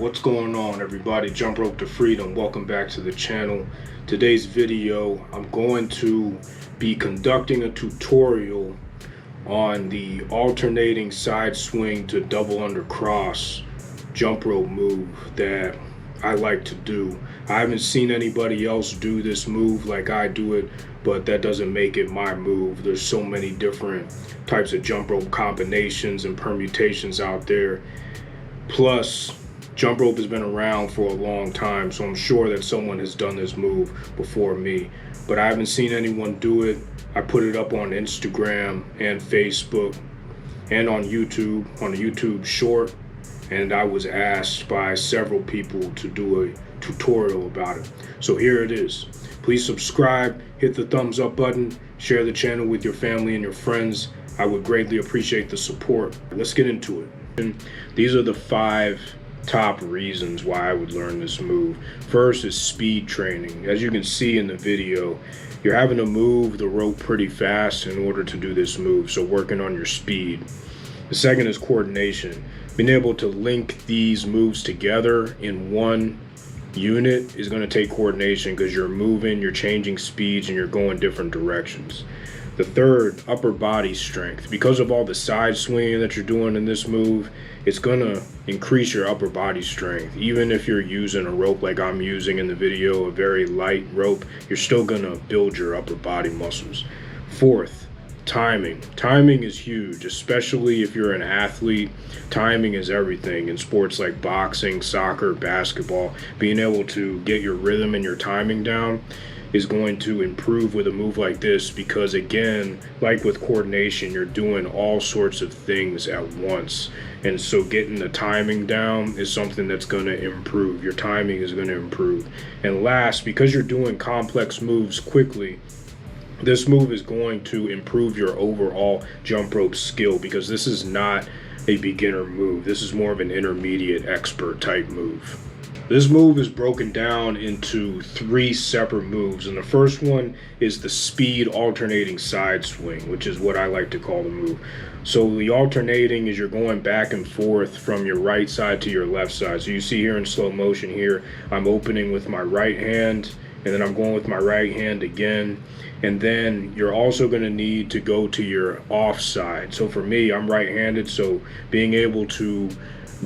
What's going on, everybody? Jump Rope to Freedom. Welcome back to the channel. Today's video, I'm going to be conducting a tutorial on the alternating side swing to double under cross jump rope move that I like to do. I haven't seen anybody else do this move like I do it, but that doesn't make it my move. There's so many different types of jump rope combinations and permutations out there. Plus, jump rope has been around for a long time, so I'm sure that someone has done this move before me, but I haven't seen anyone do it. I put it up on Instagram and Facebook and on YouTube, on a YouTube short, and I was asked by several people to do a tutorial about it. So here it is. Please subscribe, hit the thumbs up button, share the channel with your family and your friends. I would greatly appreciate the support. Let's get into it. These are the 5 top reasons why I would learn this move. First is speed training. As you can see in the video, you're having to move the rope pretty fast in order to do this move, so working on your speed. The second is coordination. Being able to link these moves together in one unit is going to take coordination because you're moving, you're changing speeds, and you're going different directions. The third, upper body strength. Because of all the side swinging that you're doing in this move, it's going to increase your upper body strength. Even if you're using a rope like I'm using in the video, a very light rope, you're still going to build your upper body muscles. Fourth, timing. Timing is huge, especially if you're an athlete. Timing is everything in sports like boxing, soccer, basketball. Being able to get your rhythm and your timing down is going to improve with a move like this, because again, like with coordination, you're doing all sorts of things at once, and so getting the timing down is something that's going to improve. Your timing is going to improve. And last, because you're doing complex moves quickly, this move is going to improve your overall jump rope skill, because this is not a beginner move. This is more of an intermediate expert type move. This move is broken down into 3 separate moves, and the first one is the speed alternating side swing, which is what I like to call the move. So the alternating is you're going back and forth from your right side to your left side. So you see here in slow motion here, I'm opening with my right hand, and then I'm going with my right hand again. And then you're also going to need to go to your off side. So for me, I'm right-handed, so being able to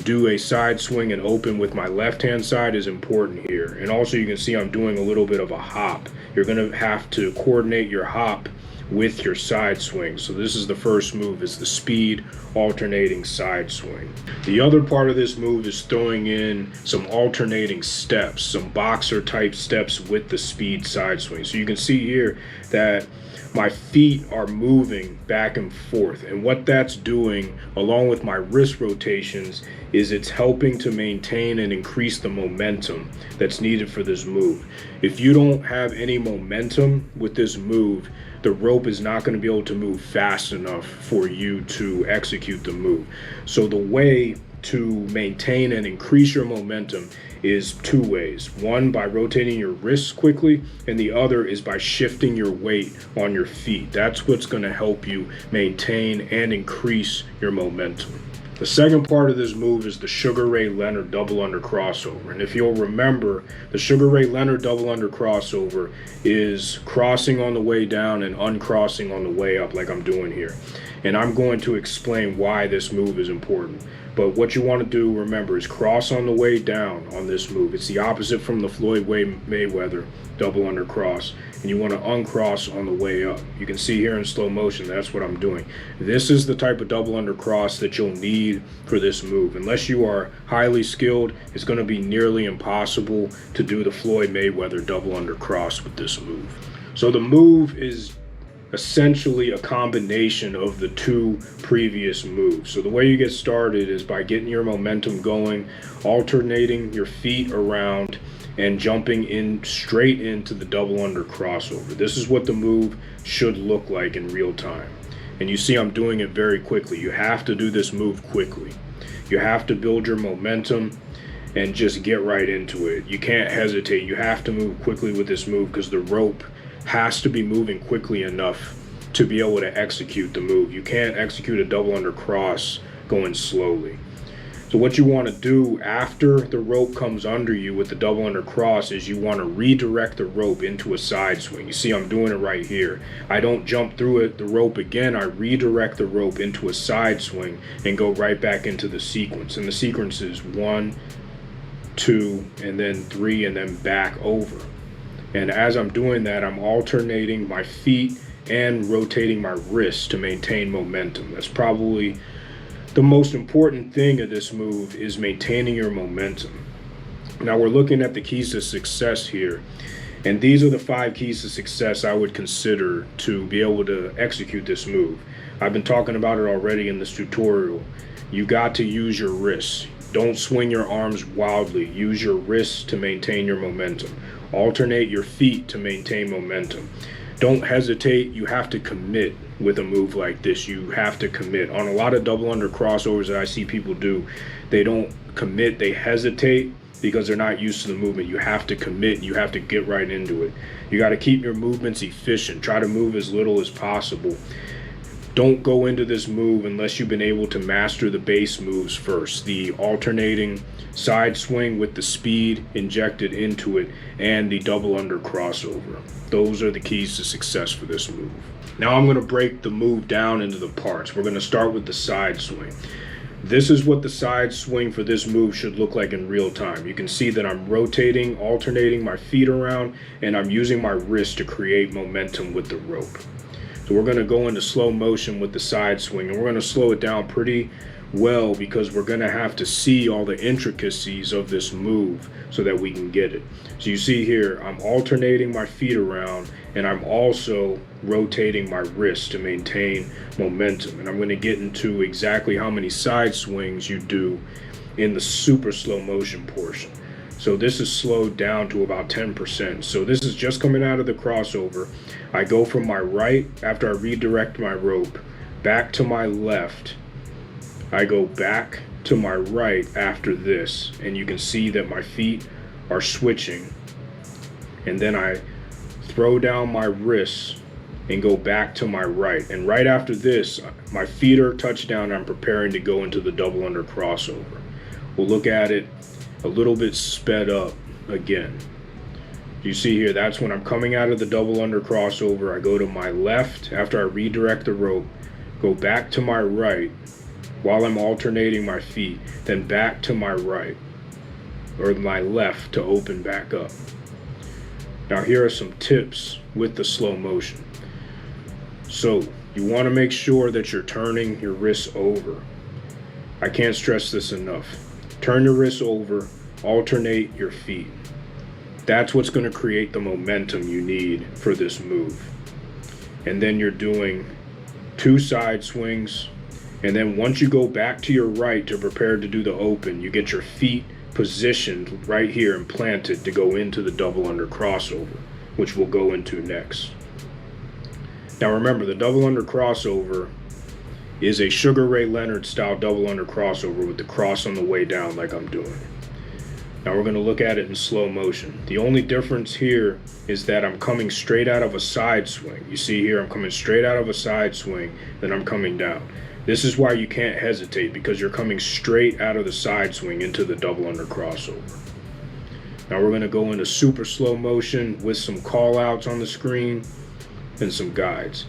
do a side swing and open with my left hand side is important here. And also you can see I'm doing a little bit of a hop. You're going to have to coordinate your hop with your side swing. So this is the first move, is the speed alternating side swing. The other part of this move is throwing in some alternating steps, some boxer type steps with the speed side swing. So you can see here that my feet are moving back and forth, and what that's doing along with my wrist rotations is it's helping to maintain and increase the momentum that's needed for this move. If you don't have any momentum with this move, the rope is not going to be able to move fast enough for you to execute the move. So the way to maintain and increase your momentum is 2 ways. One, by rotating your wrists quickly, and the other is by shifting your weight on your feet. That's what's going to help you maintain and increase your momentum. The second part of this move is the Sugar Ray Leonard double under crossover. And if you'll remember, the Sugar Ray Leonard double under crossover is crossing on the way down and uncrossing on the way up, like I'm doing here. And I'm going to explain why this move is important. But what you want to do, remember, is cross on the way down on this move. It's the opposite from the Floyd Mayweather double under cross. And you want to uncross on the way up. You can see here in slow motion, that's what I'm doing. This is the type of double under cross that you'll need for this move. Unless you are highly skilled, it's going to be nearly impossible to do the Floyd Mayweather double under cross with this move. So the move is essentially a combination of the 2 previous moves. So the way you get started is by getting your momentum going, alternating your feet around, and jumping in straight into the double under crossover. This is what the move should look like in real time. And you see I'm doing it very quickly. You have to do this move quickly. You have to build your momentum and just get right into it. You can't hesitate. You have to move quickly with this move because the rope has to be moving quickly enough to be able to execute the move. You can't execute a double under cross going slowly. So what you want to do after the rope comes under you with the double under cross is you want to redirect the rope into a side swing. You see I'm doing it right here. I don't jump through the rope again. I redirect the rope into a side swing and go right back into the sequence. And the sequence is 1, 2, and then 3, and then back over. And as I'm doing that, I'm alternating my feet and rotating my wrists to maintain momentum. That's probably the most important thing of this move, is maintaining your momentum. Now we're looking at the keys to success here, and these are the 5 keys to success I would consider to be able to execute this move. I've been talking about it already in this tutorial. You got to use your wrists. Don't swing your arms wildly. Use your wrists to maintain your momentum. Alternate your feet to maintain momentum. Don't hesitate. You have to commit with a move like this. You have to commit. On a lot of double under crossovers that I see people do, they don't commit. They hesitate because they're not used to the movement. You have to commit. You have to get right into it. You got to keep your movements efficient. Try to move as little as possible. Don't go into this move unless you've been able to master the base moves first. The alternating side swing with the speed injected into it, and the double under crossover. Those are the keys to success for this move. Now I'm going to break the move down into the parts. We're going to start with the side swing. This is what the side swing for this move should look like in real time. You can see that I'm rotating, alternating my feet around, and I'm using my wrist to create momentum with the rope. So we're going to go into slow motion with the side swing, and we're going to slow it down pretty well because we're going to have to see all the intricacies of this move so that we can get it. So you see here, I'm alternating my feet around, and I'm also rotating my wrist to maintain momentum. And I'm going to get into exactly how many side swings you do in the super slow motion portion. So this is slowed down to about 10%. So this is just coming out of the crossover. I go from my right, after I redirect my rope, back to my left. I go back to my right after this, and you can see that my feet are switching. And then I throw down my wrists and go back to my right. And right after this, my feet are touched down. I'm preparing to go into the double under crossover. We'll look at it a little bit sped up again. You see here, that's when I'm coming out of the double under crossover. I go to my left after I redirect the rope, go back to my right while I'm alternating my feet, then back to my right or my left to open back up. Now here are some tips with the slow motion. So you want to make sure that you're turning your wrists over. I can't stress this enough. Turn your wrists over, alternate your feet. That's what's going to create the momentum you need for this move. And then you're doing 2 side swings. And then once you go back to your right to prepare to do the open, you get your feet positioned right here and planted to go into the double under crossover, which we'll go into next. Now remember, the double under crossover is a Sugar Ray Leonard style double under crossover with the cross on the way down like I'm doing. Now we're going to look at it in slow motion. The only difference here is that I'm coming straight out of a side swing. You see here, I'm coming straight out of a side swing, then I'm coming down. This is why you can't hesitate, because you're coming straight out of the side swing into the double under crossover. Now we're going to go into super slow motion with some call outs on the screen and some guides.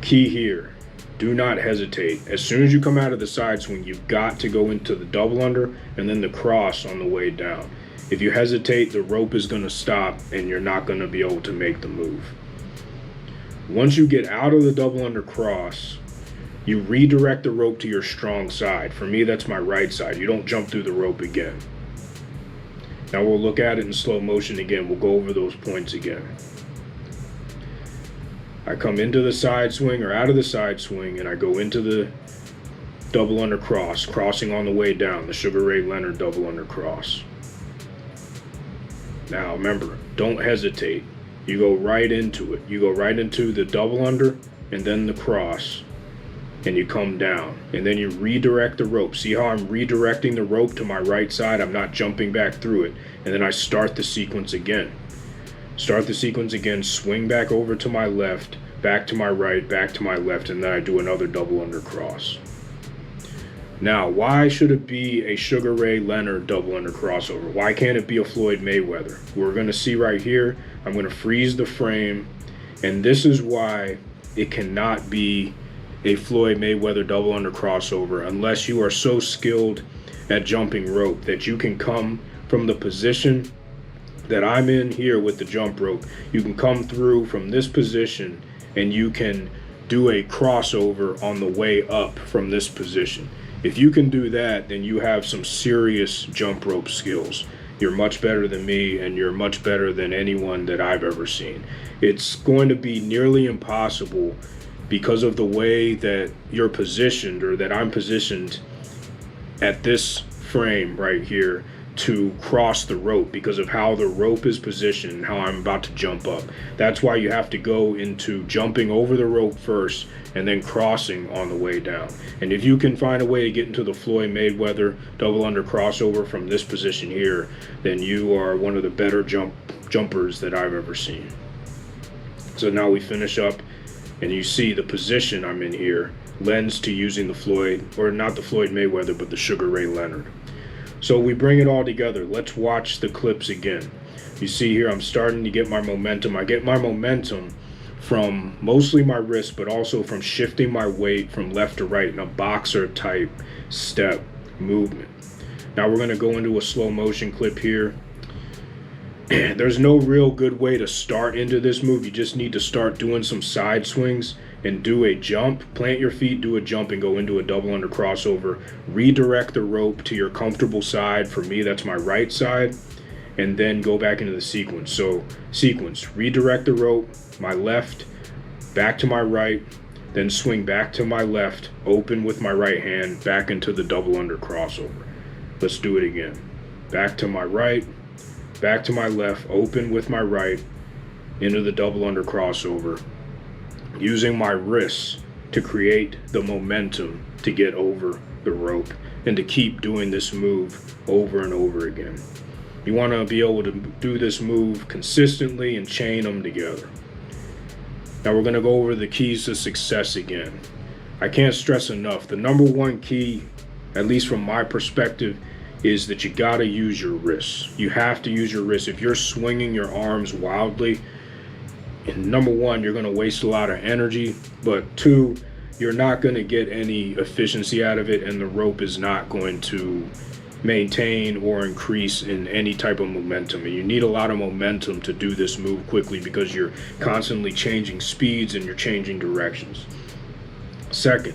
Key here, do not hesitate. As soon as you come out of the side swing, you've got to go into the double under and then the cross on the way down. If you hesitate, the rope is going to stop and you're not going to be able to make the move. Once you get out of the double under cross, you redirect the rope to your strong side. For me, that's my right side. You don't jump through the rope again. Now we'll look at it in slow motion again. We'll go over those points again. I come into the side swing or out of the side swing, and I go into the double under cross, crossing on the way down, the Sugar Ray Leonard double under cross. Now remember, don't hesitate. You go right into it. You go right into the double under and then the cross, and you come down, and then you redirect the rope. See how I'm redirecting the rope to my right side? I'm not jumping back through it. And then I start the sequence again. Start the sequence again, swing back over to my left, back to my right, back to my left, and then I do another double under cross. Now, why should it be a Sugar Ray Leonard double under crossover? Why can't it be a Floyd Mayweather? We're going to see right here. I'm going to freeze the frame, and this is why it cannot be a Floyd Mayweather double under crossover unless you are so skilled at jumping rope that you can come from the position that I'm in here with the jump rope. You can come through from this position and you can do a crossover on the way up from this position. If you can do that, then you have some serious jump rope skills. You're much better than me, and you're much better than anyone that I've ever seen. It's going to be nearly impossible because of the way that you're positioned, or that I'm positioned at this frame right here, to cross the rope because of how the rope is positioned and how I'm about to jump up. That's why you have to go into jumping over the rope first and then crossing on the way down. And if you can find a way to get into the Floyd Mayweather double under crossover from this position here, then you are one of the better jumpers that I've ever seen. So now we finish up, and you see the position I'm in here lends to using the Floyd, or not the Floyd Mayweather, but the Sugar Ray Leonard. So we bring it all together. Let's watch the clips again. You see here I'm starting to get my momentum. I get my momentum from mostly my wrist, but also from shifting my weight from left to right in a boxer type step movement. Now we're going to go into a slow motion clip here. There's no real good way to start into this move. You just need to start doing some side swings and do a jump, plant your feet, do a jump, and go into a double under crossover. Redirect the rope to your comfortable side. For me, that's my right side, and then go back into the sequence. So sequence, redirect the rope, my left, back to my right, then swing back to my left, open with my right hand, back into the double under crossover. Let's do it again. Back to my right, back to my left, open with my right, into the double under crossover, using my wrists to create the momentum to get over the rope and to keep doing this move over and over again. You want to be able to do this move consistently and chain them together. Now we're going to go over the keys to success again. I can't stress enough, the number one key, at least from my perspective, is that you got to use your wrists. You have to use your wrists. If you're swinging your arms wildly, and number one, you're going to waste a lot of energy, but two, you're not going to get any efficiency out of it, and the rope is not going to maintain or increase in any type of momentum. And you need a lot of momentum to do this move quickly because you're constantly changing speeds and you're changing directions. Second,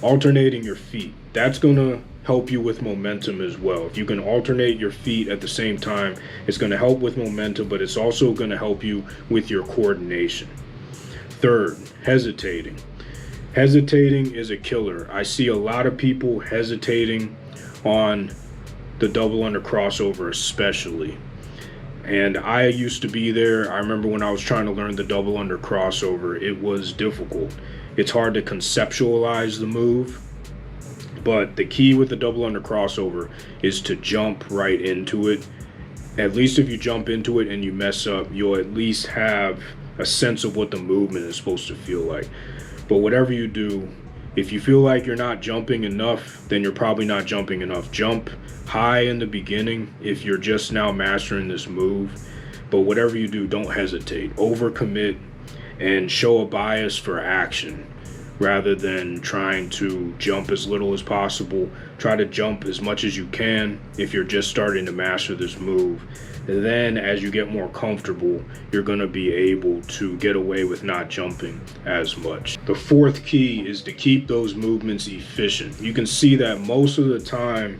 alternating your feet. That's going to help you with momentum as well. If you can alternate your feet at the same time, it's going to help with momentum, but it's also going to help you with your coordination. Third, hesitating. Hesitating is a killer. I see a lot of people hesitating on the double under crossover especially. And I used to be there. I remember when I was trying to learn the double under crossover, it was difficult. It's hard to conceptualize the move. But the key with the double under crossover is to jump right into it. At least if you jump into it and you mess up, you'll at least have a sense of what the movement is supposed to feel like. But whatever you do, if you feel like you're not jumping enough, then you're probably not jumping enough. Jump high in the beginning if you're just now mastering this move. But whatever you do, don't hesitate. Overcommit and show a bias for action. Rather than trying to jump as little as possible, try to jump as much as you can if you're just starting to master this move. And then as you get more comfortable, you're going to be able to get away with not jumping as much. The fourth key is to keep those movements efficient. You can see that most of the time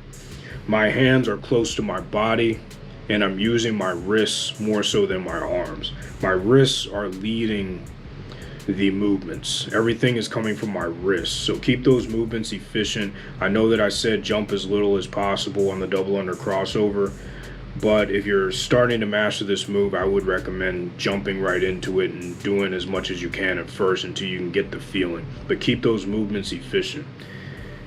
my hands are close to my body and I'm using my wrists more so than my arms. My wrists are leading the movements. Everything is coming from my wrists. So keep those movements efficient. I know that I said jump as little as possible on the double under crossover, but if you're starting to master this move, I would recommend jumping right into it and doing as much as you can at first until you can get the feeling. But keep those movements efficient.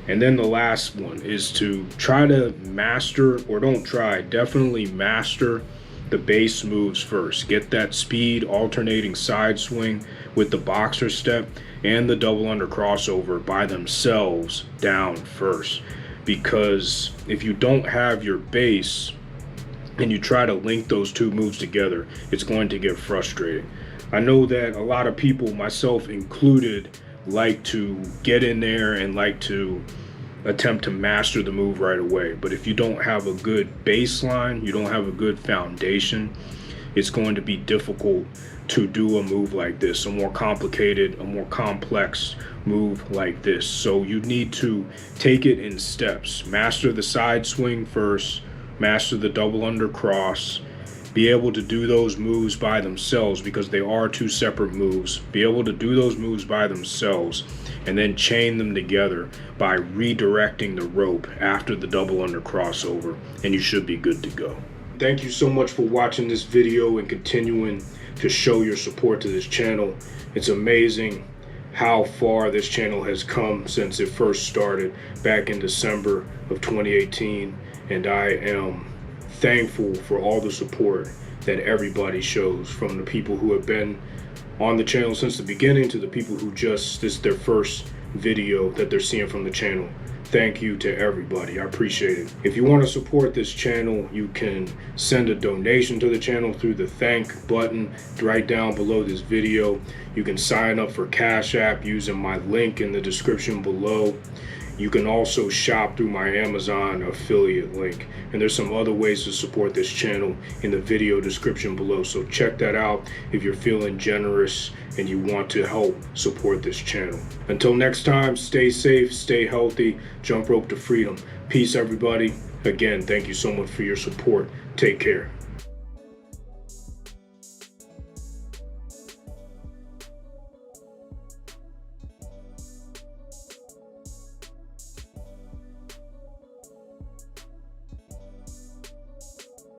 And then the last one is to try to master, or don't try, definitely master the base moves first. Get that speed alternating side swing with the boxer step and the double under crossover by themselves down first. Because if you don't have your base and you try to link those two moves together, it's going to get frustrating. I know that a lot of people, myself included, like to get in there and like to attempt to master the move right away. But if you don't have a good baseline, you don't have a good foundation, it's going to be difficult to do a move like this, a more complicated, a more complex move like this. So you need to take it in steps. Master the side swing first, master the double under cross, be able to do those moves by themselves because they are two separate moves. Be able to do those moves by themselves and then chain them together by redirecting the rope after the double under crossover, and you should be good to go. Thank you so much for watching this video and continuing to show your support to this channel. It's amazing how far this channel has come since it first started back in December of 2018, and I am thankful for all the support that everybody shows, from the people who have been on the channel since the beginning to the people who this is their first video that they're seeing from the channel. Thank you to everybody. I appreciate it. If you want to support this channel, you can send a donation to the channel through the thank button right down below this video. You can sign up for Cash App using my link in the description below. You can also shop through my Amazon affiliate link. And there's some other ways to support this channel in the video description below. So check that out if you're feeling generous and you want to help support this channel. Until next time, stay safe, stay healthy, jump rope to freedom. Peace, everybody. Again, thank you so much for your support. Take care.